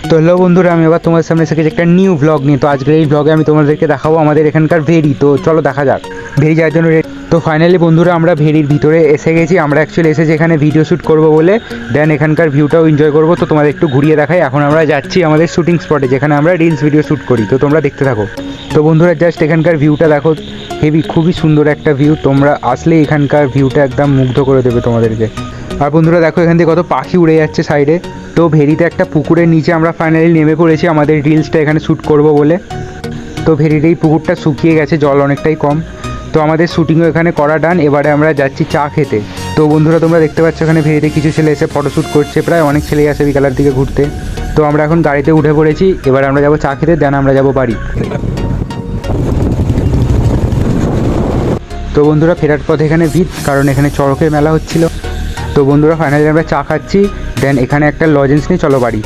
তো হ্যালো বন্ধুরা, আমি আবার তোমাদের সামনে এসে গেছি একটা নিউ ব্লগ নিয়ে। তো আজকের এই ব্লগে আমি তোমাদেরকে দেখাবো আমাদের এখানকার ভেরি। তো চলো দেখা যাক ভেরি যাওয়ার জন্য তো ফাইনালি বন্ধুরা আমরা ভেরির ভিতরে এসে গেছি। আমরা অ্যাকচুয়ালি এসেছি এখানে ভিডিও শ্যুট করবো বলে, দেন এখানকার ভিউটাও এনজয় করবো। তো তোমাদের একটু ঘুরিয়ে দেখাই। এখন আমরা যাচ্ছি আমাদের শ্যুটিং স্পটে, যেখানে আমরা রিলস ভিডিও শ্যুট করি। তো তোমরা দেখতে থাকো। তো বন্ধুরা জাস্ট এখানকার ভিউটা দেখো, হেভি, খুবই সুন্দর একটা ভিউ। তোমরা আসলে এখানকার ভিউটা একদম মুগ্ধ করে দেবে তোমাদেরকে। আর বন্ধুরা দেখো এখান থেকে কত পাখি উড়ে যাচ্ছে সাইডে। তো ভেরিতে একটা পুকুরের নিচে আমরা ফাইনালি নেমে পড়েছি আমাদের রিলসটা এখানে শ্যুট করব বলে। তো ভেরির এই পুকুরটা শুকিয়ে গেছে, জল অনেকটাই কম। তো আমাদের শ্যুটিংও এখানে করা ডান। এবারে আমরা যাচ্ছি চা খেতে। তো বন্ধুরা তোমরা দেখতে পাচ্ছ এখানে ভেরিতে কিছু ছেলে এসে ফটোশ্যুট করছে, প্রায় অনেক ছেলেই আসে বিকালের দিকে ঘুরতে। তো আমরা এখন গাড়িতে উঠে পড়েছি, এবার আমরা যাবো চা খেতে, দেন আমরা যাবো বাড়ি। তো বন্ধুরা ফেরার পথে এখানে ভিড়, কারণ এখানে চড়কের মেলা হচ্ছিল। তো বন্ধুরা ফাইনালি আমরা চা খাচ্ছি, দেন এখানে একটা লজেন্স নিয়ে চলো বাড়ি।